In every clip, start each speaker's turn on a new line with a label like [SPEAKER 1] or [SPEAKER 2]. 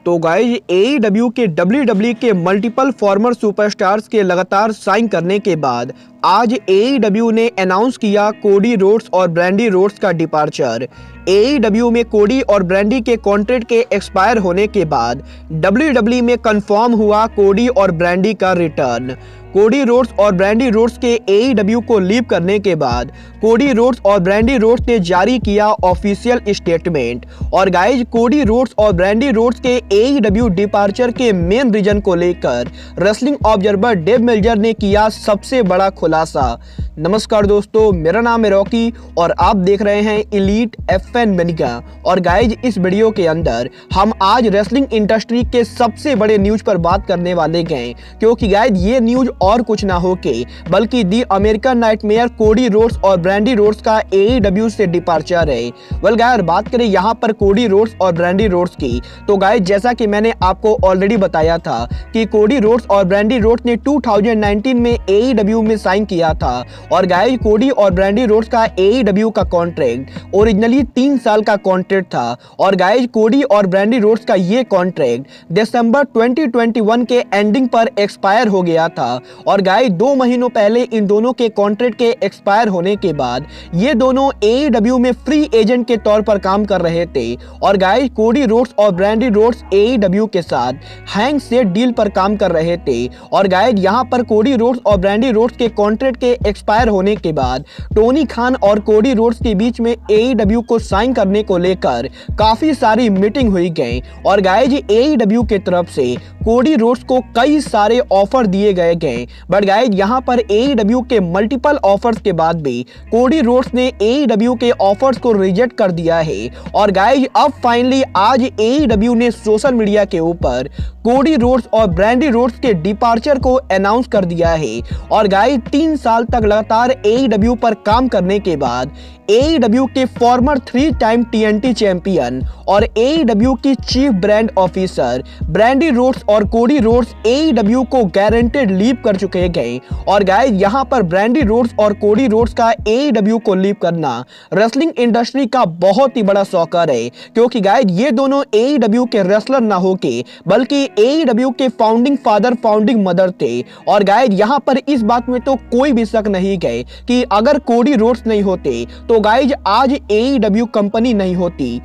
[SPEAKER 1] तो guys AEW के WWE के मल्टीपल फॉर्मर सुपरस्टार्स के लगातार साइन करने के बाद आज AEW ने अनाउंस किया कोडी रोड्स और ब्रैंडी रोड्स का डिपार्चर। AEW में कोडी और ब्रैंडी के कॉन्ट्रैक्ट के एक्सपायर होने के बाद WWE में कंफर्म हुआ कोडी और ब्रैंडी का रिटर्न। कोडी रोड्स और ब्रैंडी रोड्स के AEW को लीव करने के बाद कोडी रोड्स और ब्रैंडी रोड्स ने जारी किया ऑफिशियल स्टेटमेंट। और गाइज कोडी रोड्स और ब्रैंडी रोड्स के AEW डिपार्चर के मेन रीजन को लेकर रेसलिंग ऑब्जर्वर डेव मेल्जर ने किया सबसे बड़ा खुलासा। नमस्कार दोस्तों, मेरा नाम है रॉकी और आप देख रहे हैं एलीट FN मनिका। और गाइज इस वीडियो के अंदर हम आज रेसलिंग इंडस्ट्री के सबसे बड़े न्यूज पर बात करने वाले हैं, क्योंकि गाइज ये न्यूज और कुछ ना हो के बल्कि दी अमेरिकन नाइटमेयर कोडी रोड्स और ब्रैंडी रोड्स का AEW से डिपार्चर है। वेल गाइज बात करें यहाँ पर कोडी रोड्स और ब्रैंडी रोड्स की, तो गाइज जैसा कि मैंने आपको ऑलरेडी बताया था कि कोडी रोड्स और ब्रैंडी रोड्स ने 2019 में AEW में साइन किया था। और गाइज कोडी और ब्रैंडी रोड्स का AEW का कॉन्ट्रैक्ट ओरिजिनली 3 साल का कॉन्ट्रैक्ट था। और गाइज कोडी और ब्रैंडी रोड्स का ये कॉन्ट्रैक्ट दिसंबर 2021 के एंडिंग पर एक्सपायर हो गया था। और गाइज 2 महीनों पहले इन दोनों के कॉन्ट्रैक्ट के एक्सपायर होने के बाद ये दोनों AEW में फ्री एजेंट के तौर पर काम कर रहे थे। और गाइज कोडी रोड्स और ब्रैंडी रोड्स AEW के साथ हैंग सेट डील पर काम कर रहे थे। और गाइज यहाँ पर कोडी रोड्स और ब्रैंडी रोड्स के कॉन्ट्रैक्ट के एक्सपायर होने के बाद टोनी खान और कोडी रोड्स के बीच में AEW को साइन करने को लेकर काफी सारी मीटिंग हुई गई। और गाइज AEW के तरफ से कोडी रोड्स को कई सारे ऑफर दिए गए। बट गाइज यहाँ पर AEW के मल्टीपल ऑफर्स के बाद भी कोडी रोड्स ने AEW के ऑफर्स को रिजेक्ट कर दिया है। और गाइज अब फाइनली आज AEW ने सोशल मीडिया के ऊपर कोडी रोड्स और ब्रैंडी रोड्स के डिपार्चर को अनाउंस कर दिया है। और गाइज 3 साल तक लगातार AEW पर काम करने के बाद AEW के फॉर्मर 3 टाइम TNT चैंपियन और AEW की chief brand officer Brandi Rhodes और कोडी रोड्स AEW को गारंटेड लीव कर चुके गए। और गाइज यहाँ पर ब्रैंडी रोड्स और कोडी रोड्स का AEW को लीव करना रेसलिंग इंडस्ट्री का बहुत ही बड़ा सॉकर है, क्योंकि गाइज ये दोनों AEW के रेसलर ना होके बल्कि AEW के फाउंडिंग फादर फाउंडिंग मदर थे। और गाइज यहाँ पर इस बात में तो कोई भी शक नहीं है कि अगर कोडी रोड्स नहीं होते तो गाइज आज AEW कंपनी नहीं होती,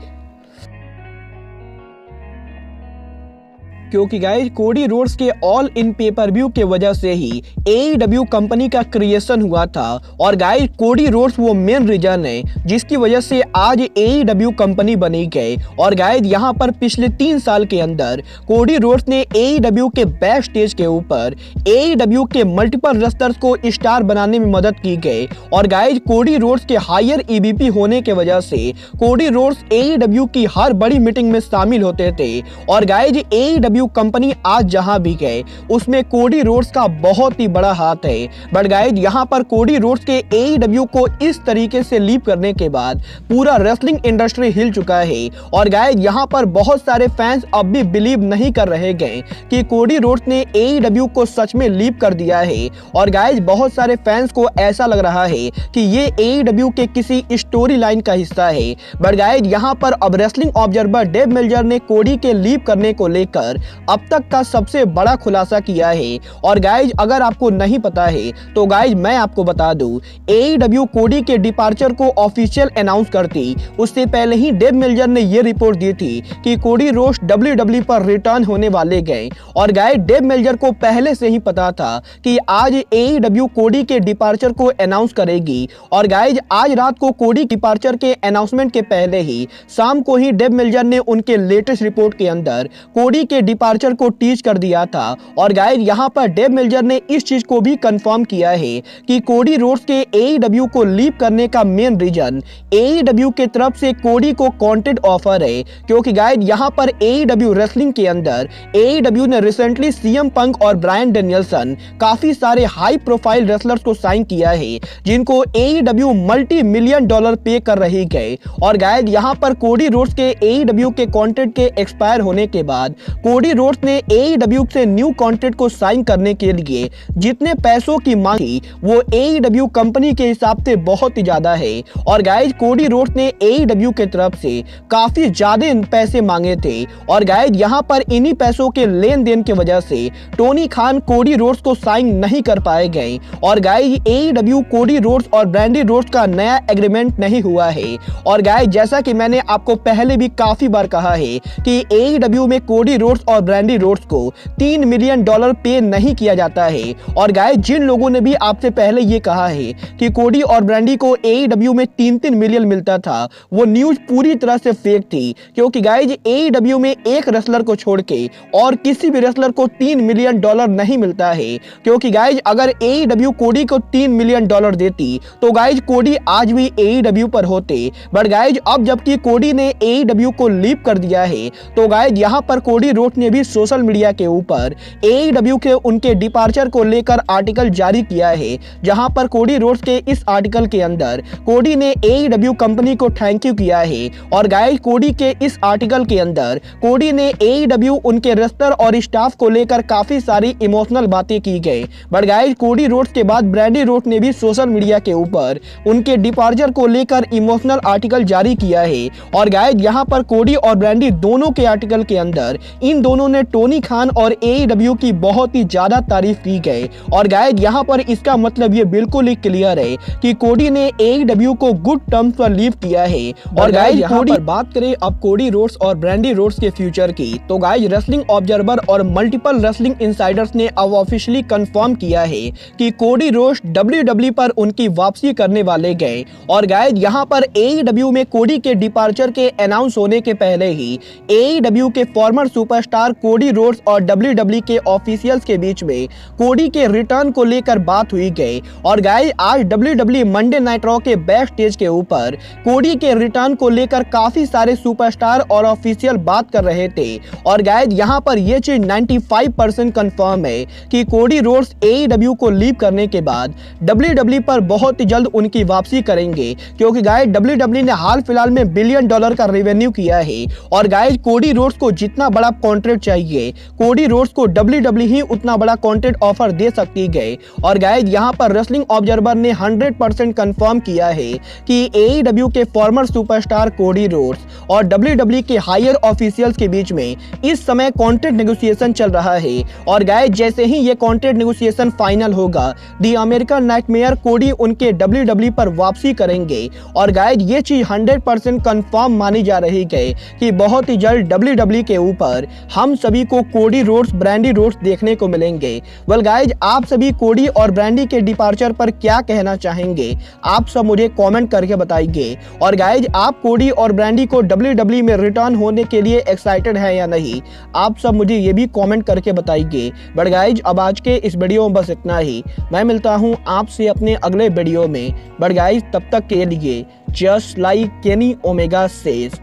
[SPEAKER 1] क्योंकि गाइज कोडी रोड्स के ऑल इन पेपर व्यू के वजह से ही AEW कंपनी का क्रिएशन हुआ था। और गाइज कोडी रोड्स वो मेन रीजन है जिसकी वजह से आज AEW कंपनी बनी गई। और गाइज यहाँ पर पिछले 3 साल के अंदर कोडी रोड्स ने AEW के बैक स्टेज के ऊपर AEW के मल्टीपल रेसलर्स को स्टार बनाने में मदद की गई। और गाइज कोडी रोड्स के हायर EVP होने के वजह से कोडी रोड्स AEW की हर बड़ी मीटिंग में शामिल होते थे। और गाइज AEW कंपनी आज जहां भी गए उसमें कोडी रोड्स का बहुत ही बड़ा हाथ है। बट गाइज यहां पर कोडी रोड्स के AEW को इस तरीके से लीव करने के बाद पूरा रेसलिंग इंडस्ट्री हिल चुका है। और गाइज यहां पर बहुत सारे फैंस अब भी बिलीव नहीं कर रहे गए कि कोडी रोड्स ने AEW को सच में लीव कर दिया है। और गाइज बहुत सारे फैंस को ऐसा लग रहा है कि ये AEW के किसी स्टोरी लाइन का हिस्सा है। बट गाइज यहां पर अब रेसलिंग ऑब्जर्वर डेव मेल्जर ने कोडी के लीव करने को लेकर अब तक का सबसे बड़ा खुलासा किया है। और गाइज अगर आपको नहीं पता है तो गाइज मैं आपको बता दूं, AEW कोडी के डिपार्चर को ऑफिशियल अनाउंस करती उससे पहले ही डेव मेल्जर ने यह रिपोर्ट दी थी कि कोडी रोड्स WWE पर रिटर्न होने वाले गए। और गाइज डेव मेल्जर को पहले से ही पता था कि आज AEW कोडी के डिपार्चर को अनाउंस करेगी। और गाइज आज रात को कोडी डिपार्चर के अनाउंसमेंट के पहले ही शाम को ही डेव मेल्जर ने उनके लेटेस्ट रिपोर्ट के अंदर कोडी के डिपार्चर को टीच कर दिया था। और गाइज यहाँ पर डेव मेल्जर ने इस चीज को भी कंफर्म किया है कि कोडी रोड्स के AEW को लीव करने का मेन रीजन AEW के तरफ से कोडी को कॉन्ट्रैक्ट ऑफर है। क्योंकि गाइज यहाँ पर AEW रेसलिंग के अंदर AEW ने रिसेंटली CM पंक और ब्रायन डेनियल्सन काफी सारे हाई प्रोफाइल रेसलर्स को साइन किया है जिनको AEW मल्टी-मिलियन डॉलर पे कर रही है। और गाइज यहाँ पर कोडी रोड्स के AEW के कॉन्ट्रैक्ट के एक्सपायर होने के बाद कोडी कोडी रोड्स ने AEW से न्यू कॉन्ट्रैक्ट को साइन करने के लिए जितने पैसों की मांग की वो AEW कंपनी के हिसाब से बहुत ही ज्यादा है। और गाइज कोडी रोड्स ने AEW की तरफ से काफी ज्यादा पैसे मांगे थे और गाइज यहाँ पर इन्हीं पैसों के लेन देन की वजह से टोनी खान कोडी रोड्स को साइन नहीं कर पाए गए और गाइज AEW कोडी रोड्स और ब्रैंडी रोड्स का नया एग्रीमेंट नहीं हुआ है। और गाइज जैसा कि मैंने आपको पहले भी काफी बार कहा है कि AEW में कोडी रोड्स और ब्रैंडी रोड्स को $3 मिलियन पे नहीं किया जाता है। और गाइज जिन लोगों ने भी आपसे पहले ये कहा है कि कोडी और ब्रैंडी को AEW में 3-3 मिलियन मिलता था, वो न्यूज पूरी तरह से फेक थी, क्योंकि गाइज AEW में एक रेसलर को छोड़ के और किसी भी रेसलर को $3 मिलियन नहीं मिलता है। क्योंकि गाइज अगर AEW कोडी को $3 मिलियन देती तो गाइज कोडी आज भी AEW पर होते, बट गाइज अब जबकि कोडी ने AEW को लीव कर दिया है तो गाइज यहाँ पर कोडी रोड्स ने भी सोशल मीडिया के ऊपर AEW के उनके डिपार्चर को लेकर आर्टिकल जारी किया है, जहां पर कोडी रोड्स के इस आर्टिकल के अंदर कोडी ने AEW कंपनी को थैंक यू किया है। और गाइज कोडी के इस आर्टिकल के अंदर कोडी ने AEW उनके रेस्लर और स्टाफ को लेकर काफी सारी इमोशनल बातें की गई। बट गाइज कोडी रोड्स के बाद ब्रैंडी रोड्स ने भी सोशल मीडिया के ऊपर उनके डिपार्चर को लेकर इमोशनल आर्टिकल जारी किया है। और गाइज यहाँ पर कोडी और ब्रैंडी दोनों के आर्टिकल के अंदर इन दोनों ने टोनी खान और AEW की बहुत ही ज्यादा तारीफ की गई। और गाइज यहाँ पर इसका मतलब ये बिल्कुल ही क्लियर है कि कोडी ने AEW को गुड टर्म्स पर लीव किया है। और गाइज यहाँ पर बात करें अब कोडी रोड्स और ब्रैंडी रोड्स के फ्यूचर की, तो गाइज रेसलिंग ऑब्जर्वर और मल्टीपल रेसलिंग इंसाइडर्स ने अब ऑफिशियली कंफर्म किया है कि कोडी रोड्स WWE पर उनकी वापसी करने वाले गए। और गाइज यहाँ पर AEW में कोडी के डिपार्चर के अनाउंस होने के पहले ही AEW के फॉर्मर सुपरस्टार कोडी रोड्स और WWE के ऑफिशियल्स के बीच में कोडी के रिटर्न को लेकर बात हुई गई। और गाइज आज WWE मंडे नाइट रॉ के बैक स्टेज के ऊपर कोडी के रिटर्न को लेकर काफी सारे सुपरस्टार और ऑफिशियल बात कर रहे थे। और गाइज यहाँ पर यह चीज 95% कंफर्म है कि कोडी रोड्स AEW को लीव करने के बाद WWE पर बहुत ही जल्द उनकी वापसी करेंगे, क्योंकि गाइज WWE ने हाल फिलहाल में $1 बिलियन का रेवेन्यू किया है। और गाइज कोडी रोड्स को जितना बड़ा कॉन्ट्रैक्ट चाहिए कोडी रोड्स को WWE ही उतना बड़ा कॉन्ट्रैक्ट ऑफर दे सकती है। और गाइज यहाँ पर रेसलिंग ऑब्जर्वर ने 100% कंफर्म किया है कि AEW के फॉर्मर सुपरस्टार कोडी रोड्स और WWE के हायर ऑफिशियल्स के बीच में इस समय कॉन्ट्रैक्ट नेगोशिएशन चल रहा है। और गाइज जैसे ही ये कॉन्ट्रैक्ट नेगोशिएशन फाइनल होगा दी अमेरिकन नाइटमेयर कोडी उनके WWE पर वापसी करेंगे। और गाइज ये चीज 100% कंफर्म मानी जा रही है कि बहुत ही जल्द WWE के ऊपर हम सभी को कोडी रोड्स ब्रैंडी रोड्स देखने को मिलेंगे। वेल गाइज आप सभी कोडी और ब्रैंडी के डिपार्चर पर क्या कहना चाहेंगे, आप सब मुझे कमेंट करके बताइए। और गाइज आप कोडी और ब्रैंडी को WWE में रिटर्न होने के लिए एक्साइटेड है या नहीं, आप सब मुझे ये भी कमेंट करके बताइए। बट गाइज अब आज के इस वीडियो में बस इतना ही, मैं मिलता हूँ आपसे अपने अगले वीडियो में। बट गाइज तब तक के लिए just like Kenny Omega says,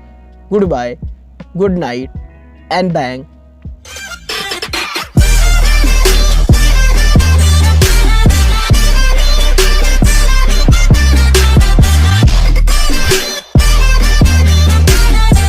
[SPEAKER 1] goodbye, good night and bang.